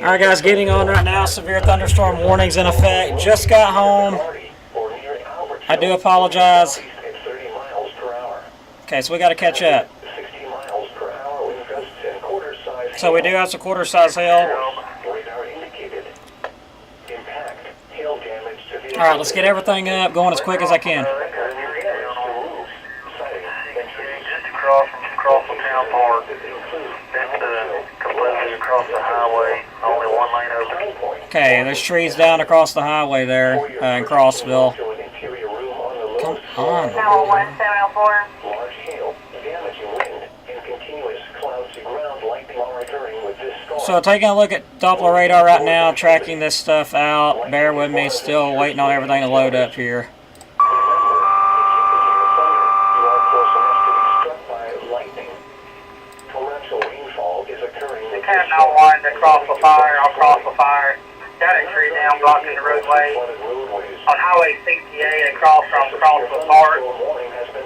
Alright guys, getting on right now. Severe thunderstorm warnings in effect. Just got home. I do apologize. Okay, so we got to catch up. So we do have some quarter size hail. Alright, let's get everything up, going as quick as I can. Across the town park, then completely across the highway, only one lane open. Okay, there's trees down across the highway there in Crossville. Come on. 704. So taking a look at Doppler radar right now, tracking this stuff out. Bear with me, still waiting on everything to load up here. Now one to cross the fire, I'll cross the fire. Got a tree down blocking the roadway. On Highway 68 across from Crossville Park.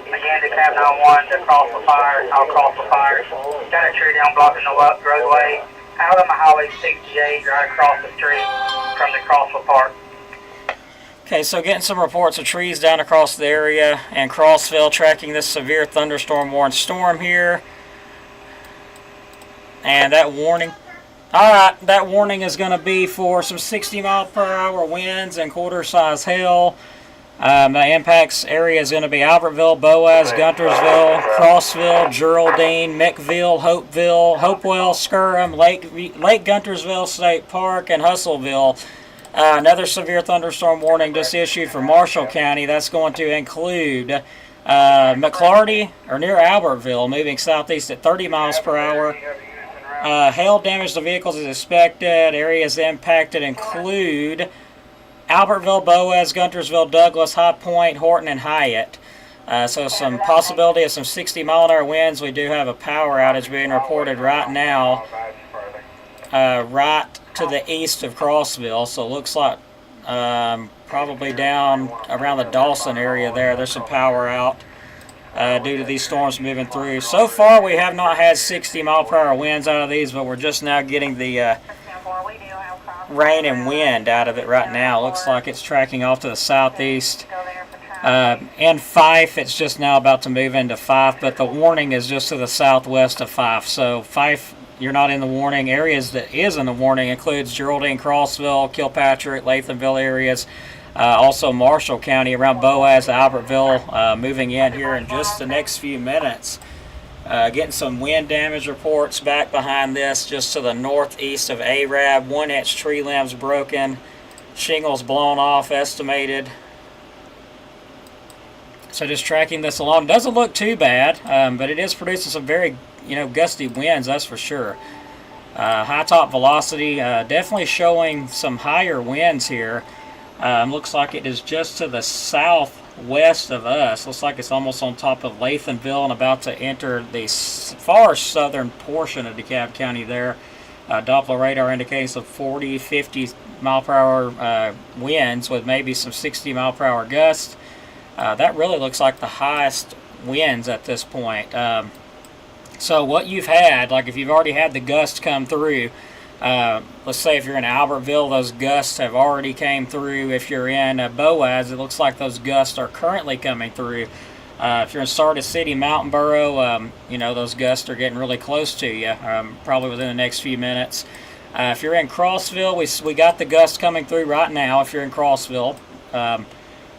Again to Cab 91 to cross the fire, I'll cross the fire. Got a tree down blocking the roadway. Out on the Highway 68 right across the street from the Crossville Park. Okay, so getting some reports of trees down across the area and Crossville, tracking this severe thunderstorm warned storm here. And that warning, alright, that warning is going to be for some 60-mile-per-hour winds and quarter-size hail. The impacts area is going to be Albertville, Boaz, Guntersville, Crossville, Geraldine, Mickville, Hopewell, Skirham, Lake Guntersville State Park, and Hustleville. Another severe thunderstorm warning just issued for Marshall County. That's going to include McClarty, or near Albertville, moving southeast at 30 miles per hour. Hail damage to vehicles is expected. Areas impacted include Albertville, Boaz, Guntersville, Douglas, High Point, Horton, and Hyatt. So some possibility of some 60-mile-an-hour winds. We do have a power outage being reported right now, right to the east of Crossville. So it looks like probably down around the Dawson area there. There's some power out due to these storms moving through. So far, we have not had 60-mile-per-hour winds out of these, but we're just now getting the rain and wind out of it right now. Looks like it's tracking off to the southeast. In Fife, it's just now about to move into Fife, but the warning is just to the southwest of Fife. So Fife, you're not in the warning. Areas that is in the warning includes Geraldine, Crossville, Kilpatrick, Lathamville areas. Also Marshall County around Boaz, Albertville, moving in here in just the next few minutes. Getting some wind damage reports back behind this, just to the northeast of Arab. 1-inch tree limbs broken, shingles blown off, estimated. So just tracking this along. Doesn't look too bad, but it is producing some very, gusty winds, that's for sure. High top velocity, definitely showing some higher winds here. Looks like it is just to the southwest of us. Looks like it's almost on top of Lathamville and about to enter the far southern portion of DeKalb County there. Doppler radar indicating some 40, 50 mile per hour winds with maybe some 60 mile per hour gusts. That really looks like the highest winds at this point. So what you've had, like if you've already had the gusts come through, let's say if you're in Albertville, those gusts have already came through. If you're in Boaz, it looks like those gusts are currently coming through. If you're in Sardis City, Mountain Borough, those gusts are getting really close to you, probably within the next few minutes. If you're in Crossville, we got the gusts coming through right now if you're in Crossville.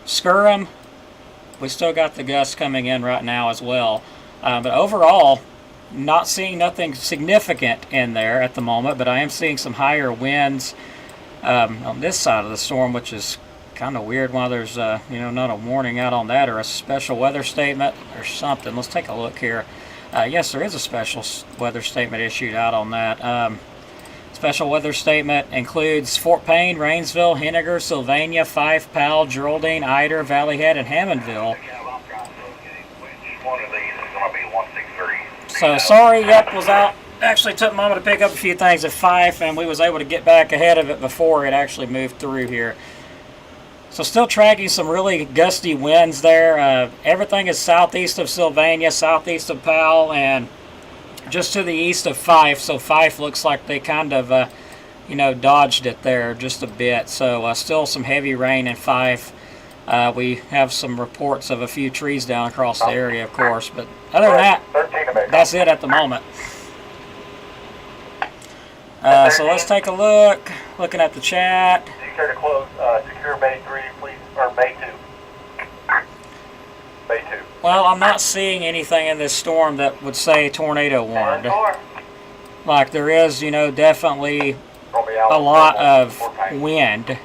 Skirham, we still got the gusts coming in right now as well. But overall, not seeing nothing significant in there at the moment, but I am seeing some higher winds on this side of the storm, which is kind of weird why there's not a warning out on that or a special weather statement or something. Let's take a look here. Yes, there is a special weather statement issued out on that. Special weather statement includes Fort Payne, Rainsville, Henniger, Sylvania, Fife, Powell, Geraldine, Eider, Valley Head, and Hammondville. So sorry, yep, was out. Actually took a moment to pick up a few things at Fife, and we was able to get back ahead of it before it actually moved through here. So still tracking some really gusty winds there. Everything is southeast of Sylvania, southeast of Powell, and just to the east of Fife. So Fife looks like they kind of dodged it there just a bit. So still some heavy rain in Fife. We have some reports of a few trees down across the area, of course, but other than that, that's it at the moment. So let's take a look. Looking at the chat. Do you care to close secure Bay 3, please, or Bay 2? Bay 2. Well, I'm not seeing anything in this storm that would say tornado warned. Like there is, definitely a lot of wind.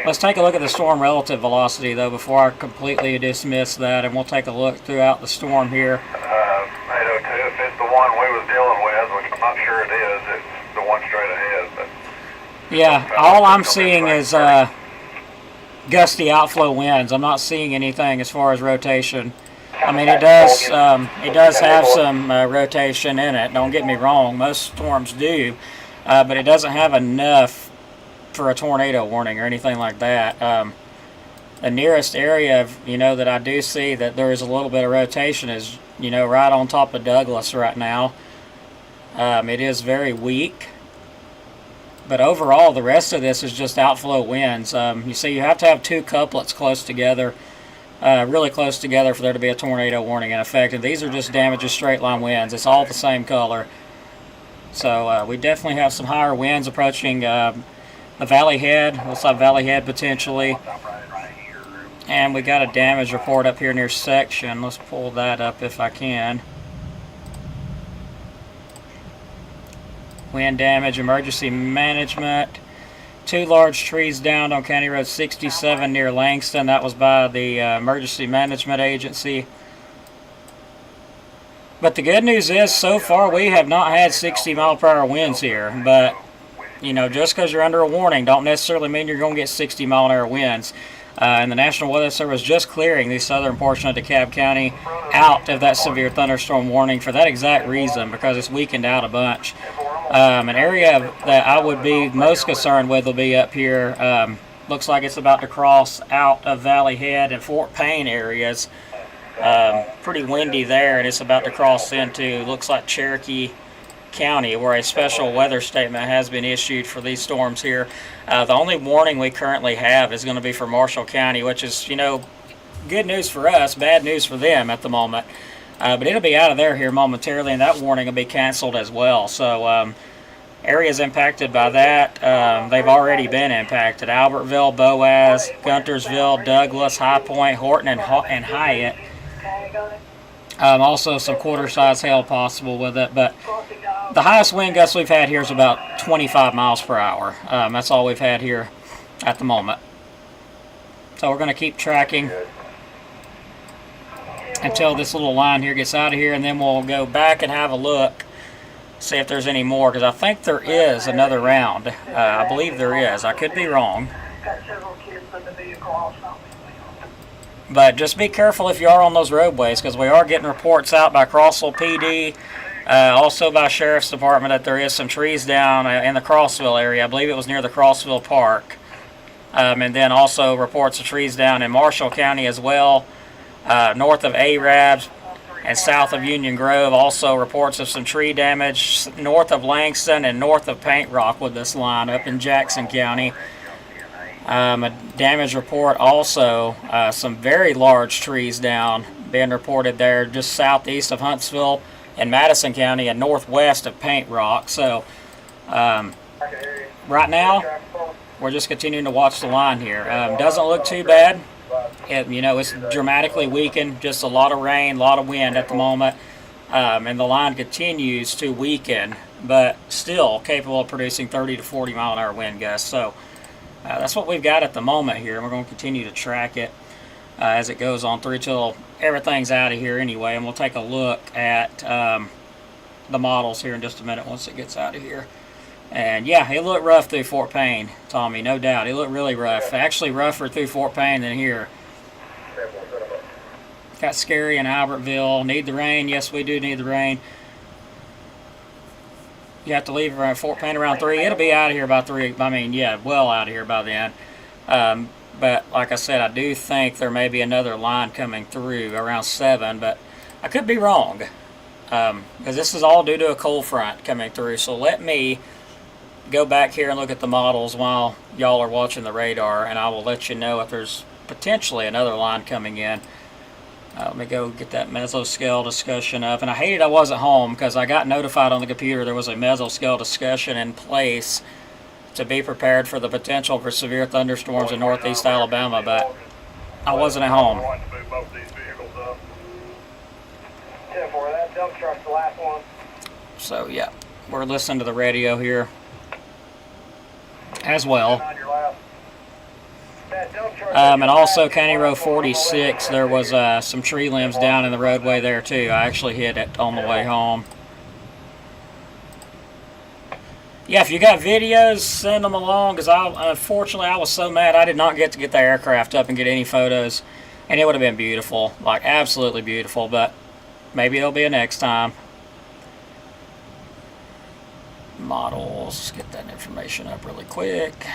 Let's take a look at the storm relative velocity, though, before I completely dismiss that, and we'll take a look throughout the storm here. 802, if it's the one we was dealing with, which I'm not sure it is, it's the one straight ahead. But yeah, all I'm seeing is gusty outflow winds. I'm not seeing anything as far as rotation. I mean, it does have some rotation in it. Don't get me wrong, most storms do, but it doesn't have enough for a tornado warning or anything like that. The nearest area that I do see that there is a little bit of rotation is right on top of Douglas right now. It is very weak, but overall the rest of this is just outflow winds. You see, you have to have two couplets close together, really close together, for there to be a tornado warning in effect, and these are just damages straight line winds. It's all the same color. So we definitely have some higher winds approaching the Valley Head. Looks like Valley Head potentially. And we got a damage report up here near Section. Let's pull that up if I can. Wind damage, emergency management. 2 large trees downed on County Road 67 near Langston. That was by the Emergency Management Agency. But the good news is, so far we have not had 60-mile-per-hour winds here. But just because you're under a warning don't necessarily mean you're going to get 60-mile-an-hour winds. And the National Weather Service just clearing the southern portion of DeKalb County out of that severe thunderstorm warning for that exact reason, because it's weakened out a bunch. An area that I would be most concerned with will be up here. Looks like it's about to cross out of Valley Head and Fort Payne areas. Pretty windy there, and it's about to cross into, looks like, Cherokee County, where a special weather statement has been issued for these storms here. The only warning we currently have is going to be for Marshall County, which is, good news for us, bad news for them at the moment. But it'll be out of there here momentarily, and that warning will be canceled as well. So areas impacted by that, they've already been impacted. Albertville, Boaz, Guntersville, Douglas, High Point, Horton, and Hyatt. Also some quarter-size hail possible with it, but the highest wind gusts we've had here is about 25 miles per hour. That's all we've had here at the moment. So we're going to keep tracking until this little line here gets out of here, and then we'll go back and have a look, see if there's any more, because I think there is another round. I believe there is. I could be wrong. But just be careful if you are on those roadways, because we are getting reports out by Crossville PD, also by Sheriff's Department, that there is some trees down in the Crossville area. I believe it was near the Crossville Park. And then also reports of trees down in Marshall County as well, north of Arabs and south of Union Grove. Also reports of some tree damage north of Langston and north of Paint Rock with this line up in Jackson County. A damage report also, some very large trees down being reported there just southeast of Huntsville and Madison County and northwest of Paint Rock. So right now we're just continuing to watch the line here. Doesn't look too bad. It's dramatically weakened, just a lot of rain, a lot of wind at the moment, and the line continues to weaken, but still capable of producing 30 to 40 mile an hour wind gusts. So that's what we've got at the moment here, and we're going to continue to track it as it goes on through till everything's out of here anyway. And we'll take a look at the models here in just a minute once it gets out of here. And yeah, it looked rough through Fort Payne, Tommy, no doubt. It looked really rough. Actually rougher through Fort Payne than here. Got scary in Albertville. Need the rain? Yes, we do need the rain. You have to leave around Fort Payne around 3. It'll be out of here by 3. I mean, yeah, well out of here by then. But like I said, I do think there may be another line coming through around 7, but I could be wrong. Because this is all due to a cold front coming through. So let me go back here and look at the models while y'all are watching the radar, and I will let you know if there's potentially another line coming in. Let me go get that mesoscale discussion up. And I hated I wasn't home because I got notified on the computer there was a mesoscale discussion in place to be prepared for the potential for severe thunderstorms in northeast Alabama, but I wasn't at home. That dump truck's the last one. So yeah, we're listening to the radio here as well. And also County Road 46, there was some tree limbs down in the roadway there too. I actually hit it on the way home. Yeah, if you got videos, send them along, because unfortunately I was so mad I did not get to get the aircraft up and get any photos, and it would have been beautiful, like absolutely beautiful, but maybe it'll be a next time. Models, get that information up really quick.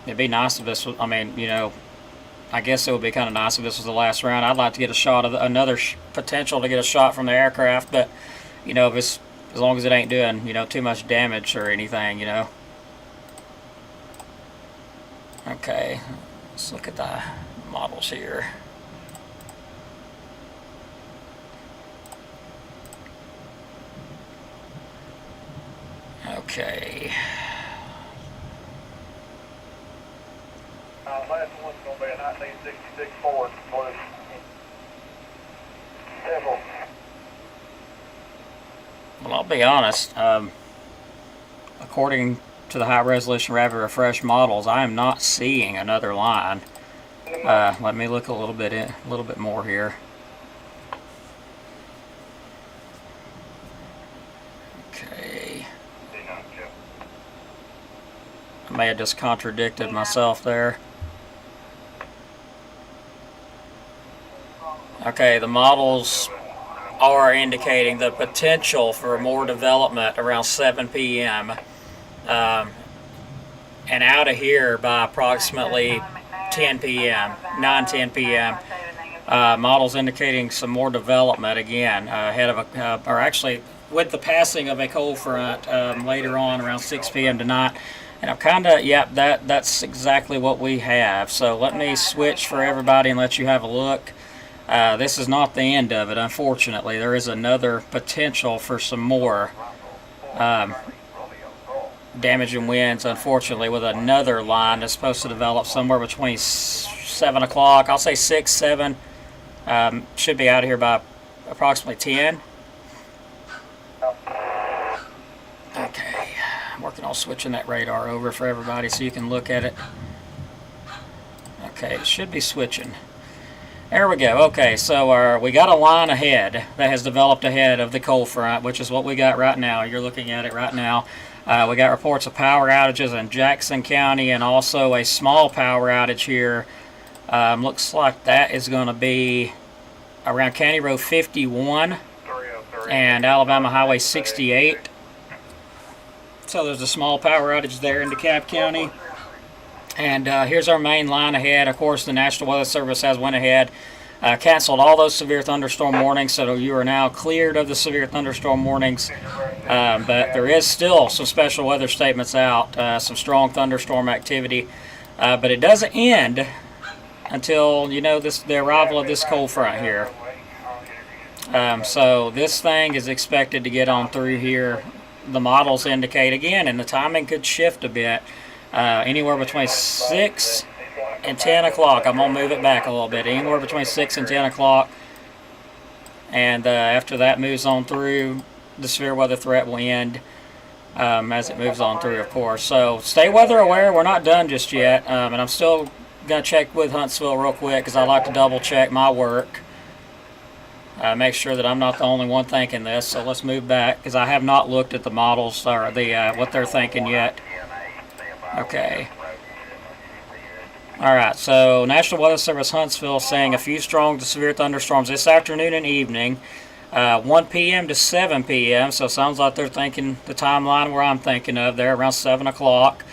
It'd be nice if this was, I mean, you know, I guess it would be kind of nice if this was the last round. I'd like to get a shot of another potential to get a shot from the aircraft, but, you know, if it's, as long as it ain't doing, you know, too much damage or anything, you know. Okay, let's look at the models here. Okay. Last one's going to be a 1966 Ford Blue. Simple. Well, I'll be honest. According to the high resolution rapid refresh models, I am not seeing another line. Let me look a little bit more here. Okay. I may have just contradicted myself there. Okay, the models are indicating the potential for more development around 7 p.m. And out of here by approximately 10 p.m., 9-10 p.m. Models indicating some more development again ahead of or actually with the passing of a cold front later on around 6 p.m. tonight. And I'm kind of, yeah, that's exactly what we have. So let me switch for everybody and let you have a look. This is not the end of it, unfortunately. There is another potential for some more damaging winds, unfortunately, with another line that's supposed to develop somewhere between 7 o'clock. I'll say 6, 7. Should be out of here by approximately 10. Okay, I'm working on switching that radar over for everybody so you can look at it. Okay, it should be switching. There we go. Okay, so we got a line ahead that has developed ahead of the cold front, which is what we got right now. You're looking at it right now. We got reports of power outages in Jackson County and also a small power outage here. Looks like that is going to be around County Road 51 and Alabama Highway 68. So there's a small power outage there in DeKalb County. And here's our main line ahead. Of course, the National Weather Service has went ahead, canceled all those severe thunderstorm warnings, so you are now cleared of the severe thunderstorm warnings. But there is still some special weather statements out, some strong thunderstorm activity. But it doesn't end until, you know, the arrival of this cold front here. So this thing is expected to get on through here. The models indicate again, and the timing could shift a bit. Anywhere between 6 and 10 o'clock. I'm going to move it back a little bit. Anywhere between 6 and 10 o'clock. And after that moves on through, the severe weather threat will end as it moves on through, of course. So stay weather aware. We're not done just yet. And I'm still going to check with Huntsville real quick because I like to double check my work. Make sure that I'm not the only one thinking this. So let's move back because I have not looked at the models or what they're thinking yet. Okay. Alright, so National Weather Service Huntsville saying a few strong to severe thunderstorms this afternoon and evening, 1 p.m. to 7 p.m. So it sounds like they're thinking the timeline where I'm thinking of there, around 7 o'clock.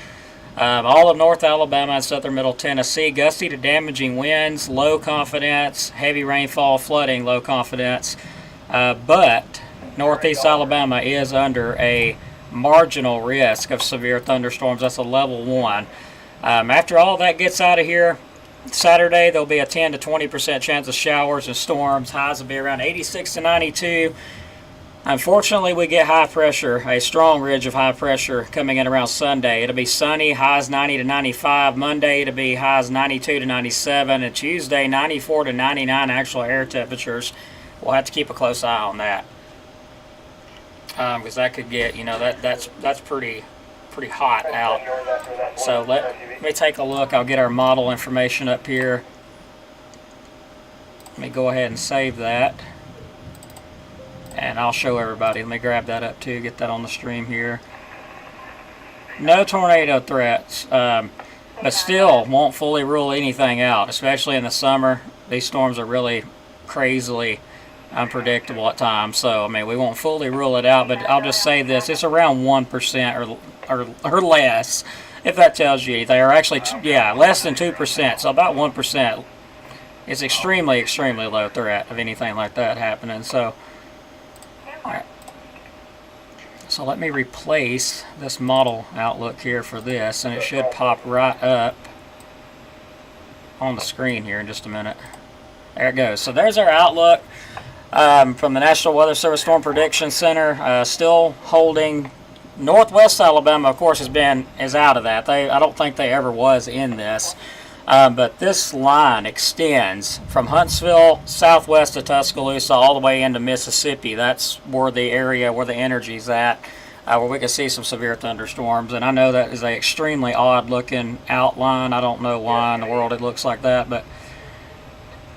All of North Alabama and southern middle Tennessee, gusty to damaging winds, low confidence, heavy rainfall, flooding, low confidence. But Northeast Alabama is under a marginal risk of severe thunderstorms. That's a level 1. After all that gets out of here, Saturday there'll be a 10 to 20% chance of showers and storms. Highs will be around 86 to 92. Unfortunately, we get high pressure, a strong ridge of high pressure coming in around Sunday. It'll be sunny, highs 90 to 95. Monday, it'll be highs 92 to 97. And Tuesday, 94 to 99 actual air temperatures. We'll have to keep a close eye on that. Because that could get, that's pretty hot out. So let me take a look. I'll get our model information up here. Let me go ahead and save that. And I'll show everybody. Let me grab that up too, get that on the stream here. No tornado threats, but still won't fully rule anything out, especially in the summer. These storms are really crazily unpredictable at times. So, I mean, we won't fully rule it out, but I'll just say this. It's around 1% or less, if that tells you anything. Or actually, less than 2%, so about 1%. It's extremely, extremely low threat of anything like that happening. So, all right. So let me replace this model outlook here for this, and it should pop right up on the screen here in just a minute. There it goes. So there's our outlook from the National Weather Service Storm Prediction Center. Still holding. Northwest Alabama, of course, is out of that. I don't think they ever was in this. But this line extends from Huntsville southwest to Tuscaloosa all the way into Mississippi. That's where the area where the energy's at, where we can see some severe thunderstorms. And I know that is an extremely odd looking outline. I don't know why in the world it looks like that, but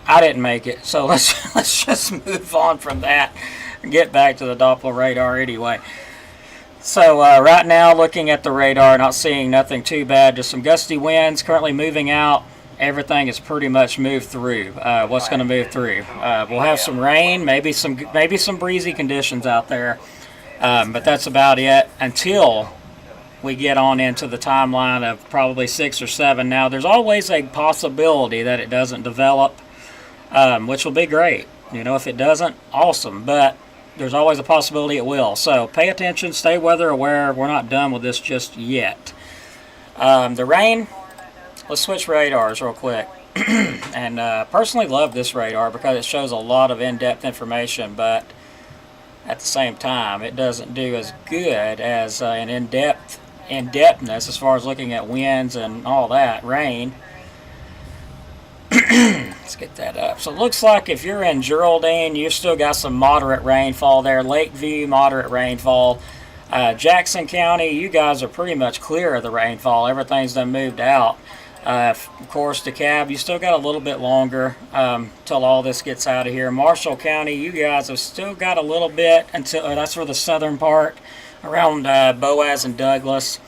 I didn't make it. So let's just move on from that and get back to the Doppler radar anyway. So right now, looking at the radar, not seeing nothing too bad. Just some gusty winds currently moving out. Everything is pretty much moved through. What's going to move through? We'll have some rain, maybe some breezy conditions out there, but that's about it until we get on into the timeline of probably 6 or 7. Now, there's always a possibility that it doesn't develop, which will be great. If it doesn't, awesome. But there's always a possibility it will. So pay attention, stay weather aware. We're not done with this just yet. The rain, let's switch radars real quick. And personally love this radar because it shows a lot of in-depth information, but at the same time, it doesn't do as good as an in-depthness as far as looking at winds and all that, rain. Let's get that up. So it looks like if you're in Geraldine, you've still got some moderate rainfall there. Lakeview, moderate rainfall. Jackson County, you guys are pretty much clear of the rainfall. Everything's done moved out. Of course, DeKalb, you still got a little bit longer till all this gets out of here. Marshall County, you guys have still got a little bit until that's for the southern part around Boaz and Douglas.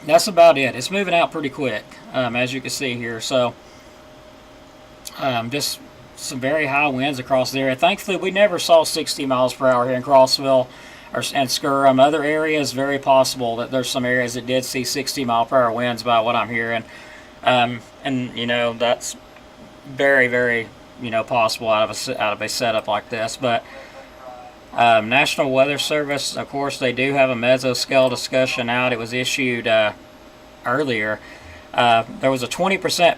That's about it. It's moving out pretty quick, as you can see here. So, just some very high winds across the area. Thankfully, we never saw 60 miles per hour here in Crossville and Skirham. Other areas, very possible that there's some areas that did see 60 mile per hour winds by what I'm hearing. And that's very, very, possible out of a setup like this. But National Weather Service, of course, they do have a mesoscale discussion out. It was issued earlier. There was a 20%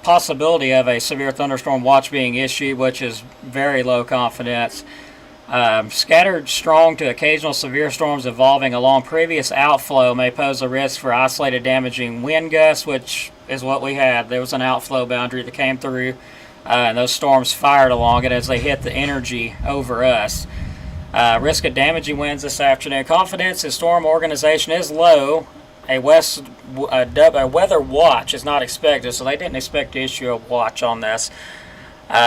possibility of a severe thunderstorm watch being issued, which is very low confidence. Scattered strong to occasional severe storms evolving along previous outflow may pose a risk for isolated damaging wind gusts, which is what we had. There was an outflow boundary that came through, and those storms fired along it as they hit the energy over us. Risk of damaging winds this afternoon. Confidence in storm organization is low. A weather watch is not expected, so they didn't expect to issue a watch on this.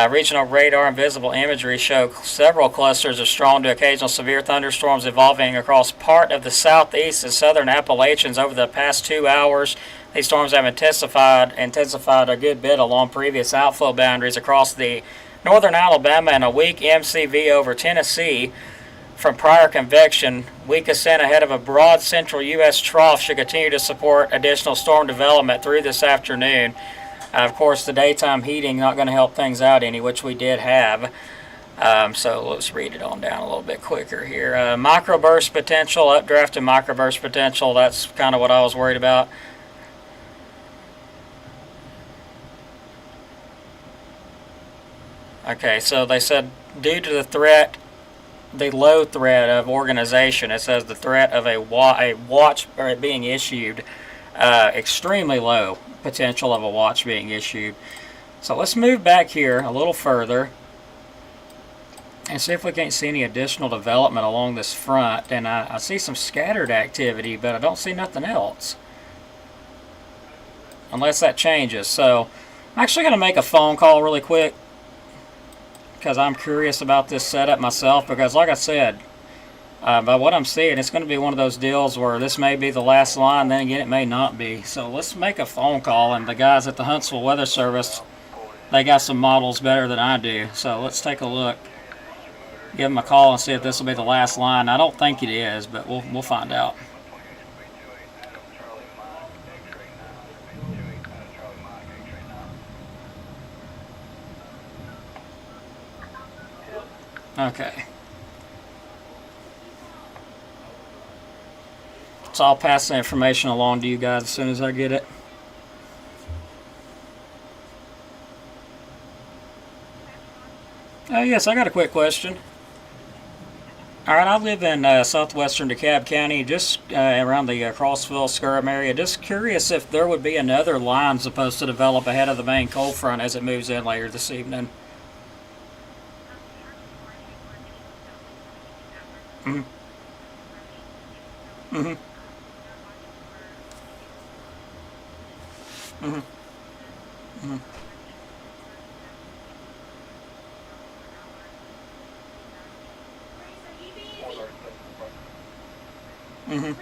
Regional radar and visible imagery show several clusters of strong to occasional severe thunderstorms evolving across part of the southeast and southern Appalachians over the past 2 hours. These storms have intensified a good bit along previous outflow boundaries across the northern Alabama, and a weak MCV over Tennessee from prior convection. Weak ascent ahead of a broad central U.S. trough should continue to support additional storm development through this afternoon. Of course, the daytime heating not going to help things out any, which we did have. So let's read it on down a little bit quicker here. Microburst potential, updraft and microburst potential. That's kind of what I was worried about. Okay, so they said due to the low threat of organization, it says the threat of a watch or it being issued, extremely low potential of a watch being issued. So let's move back here a little further and see if we can't see any additional development along this front. And I see some scattered activity, but I don't see nothing else. Unless that changes. So I'm actually going to make a phone call really quick because I'm curious about this setup myself. Because like I said, by what I'm seeing, it's going to be one of those deals where this may be the last line, then again it may not be. So let's make a phone call, and the guys at the Huntsville Weather Service, they got some models better than I do. So let's take a look. Give them a call and see if this will be the last line. I don't think it is, but we'll find out. Okay. So I'll pass the information along to you guys as soon as I get it. Oh yes, I got a quick question. Alright, I live in southwestern DeKalb County, just around the Crossville, Skirham area. Just curious if there would be another line supposed to develop ahead of the main cold front as it moves in later this evening. Mm-hmm. Mm-hmm. Mm-hmm. Mm-hmm. Mm-hmm.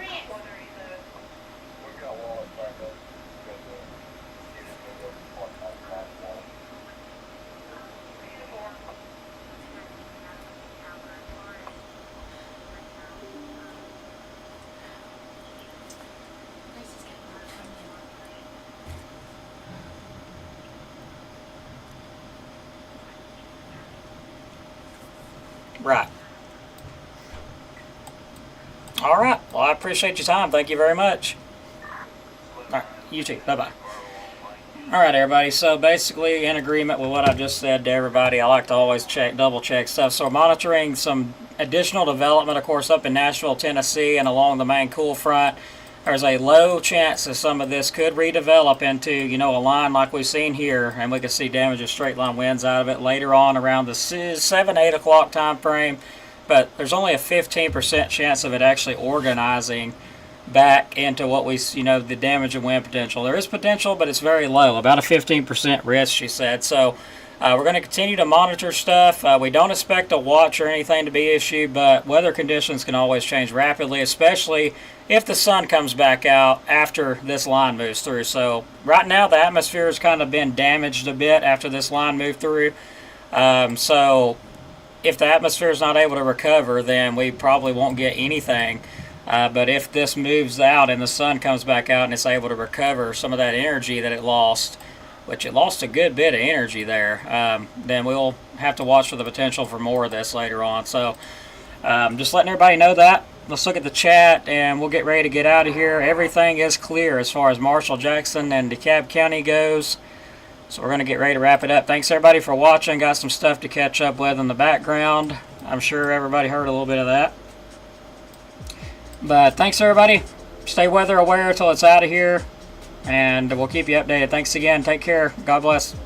Right. All right. Well, I appreciate your time. Thank you very much. All right. You too. Bye-bye. All right, everybody. So basically, in agreement with what I just said to everybody, I like to always double check stuff. So monitoring some additional development, of course, up in Nashville, Tennessee, and along the main cool front. There's a low chance that some of this could redevelop into, a line like we've seen here, and we could see damage of straight line winds out of it later on around the 7-8 o'clock time frame. But there's only a 15% chance of it actually organizing back into what the damage and wind potential. There is potential, but it's very low, about a 15% risk, she said. So we're going to continue to monitor stuff. We don't expect a watch or anything to be issued, but weather conditions can always change rapidly, especially if the sun comes back out after this line moves through. So right now the atmosphere has kind of been damaged a bit after this line moved through. So if the atmosphere is not able to recover, then we probably won't get anything. But if this moves out and the sun comes back out and it's able to recover some of that energy that it lost, which it lost a good bit of energy there, then we'll have to watch for the potential for more of this later on. So just letting everybody know that. Let's look at the chat and we'll get ready to get out of here. Everything is clear as far as Marshall, Jackson, and DeKalb County goes. So we're going to get ready to wrap it up. Thanks everybody for watching. Got some stuff to catch up with in the background. I'm sure everybody heard a little bit of that. But thanks everybody. Stay weather aware until it's out of here. And we'll keep you updated. Thanks again. Take care. God bless.